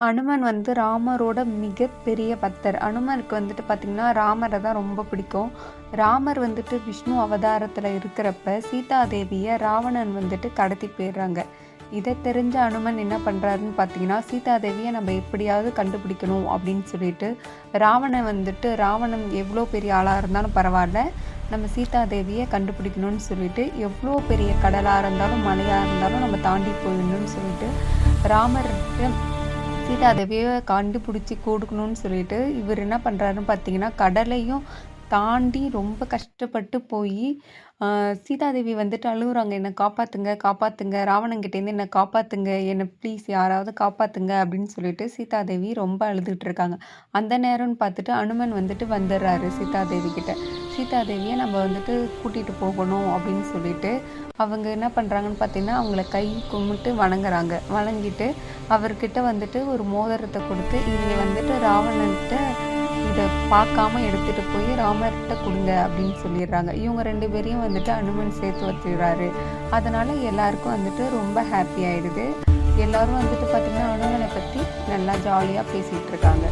அனுமன் வந்து ராமரோட மிகப்பெரிய பக்தர். அனுமனுக்கு வந்துட்டு பார்த்தீங்கன்னா, ராமர தான் ரொம்ப பிடிக்கும். ராமர் வந்துட்டு விஷ்ணு அவதாரத்துல இருக்கிறப்ப, சீதாதேவிய ராவணன் வந்துட்டு கடத்தி போயிடுறாங்க. இத தெரிஞ்ச அனுமன் என்ன பண்றாருன்னு பார்த்தீங்கன்னா, சீதாதேவிய நம்ம எப்படியாவது கண்டுபிடிக்கணும் அப்படின்னு சொல்லிட்டு, ராவணன் எவ்வளோ பெரிய ஆளா இருந்தாலும் பரவால்ல, நம்ம சீதாதேவிய கண்டுபிடிக்கணும்னு சொல்லிட்டு, எவ்வளோ பெரிய கடலா இருந்தாலும், மலையா இருந்தாலும் நம்ம தாண்டி போயிடணும்னு சொல்லிட்டு, ராமர்ட்ட சீதாதேவிய கண்டுபிடிச்சி கொடுக்கணும்னு சொல்லிட்டு, இவர் என்ன பண்றாருன்னு பார்த்தீங்கன்னா, கடலையும் தாண்டி ரொம்ப கஷ்டப்பட்டு போயி, சீதாதேவி வந்துட்டு அழுவுறாங்க. "என்ன காப்பாத்துங்க, காப்பாத்துங்க. ராவணன்கிட்டேருந்து என்ன காப்பாத்துங்க. என்ன ப்ளீஸ் யாராவது காப்பாத்துங்க." அப்படின்னு சொல்லிட்டு சீதாதேவி ரொம்ப அழுதுட்டு இருக்காங்க. அந்த நேரம்னு பார்த்துட்டு அனுமன் வந்துட்டு வந்துடுறாரு சீதாதேவி கிட்ட. சீதாதேவிய நம்ம வந்துட்டு கூட்டிட்டு போகணும் அப்படின்னு சொல்லிட்டு, அவங்க என்ன பண்றாங்கன்னு பார்த்தீங்கன்னா, அவங்கள கை கும்பிட்டு வணங்குறாங்க. வணங்கிட்டு அவர்கிட்ட வந்துட்டு ஒரு மோதிரத்த குடுத்து, "இத வந்துட்டு ராவணன்ட்ட இத பார்க்காம எடுத்துட்டு போய் ராமர்ட்ட குடுங்க" அப்படின்னு சொல்லிடுறாங்க. இவங்க 2 பேரையும் வந்துட்டு அனுமன் சேர்த்து வச்சுடுறாரு. அதனால எல்லாருக்கும் வந்துட்டு ரொம்ப ஹாப்பி ஆயிடுது. எல்லாரும் வந்துட்டு பார்த்தீங்கன்னா, அனுமன பத்தி நல்லா ஜாலியா பேசிட்டு இருக்காங்க.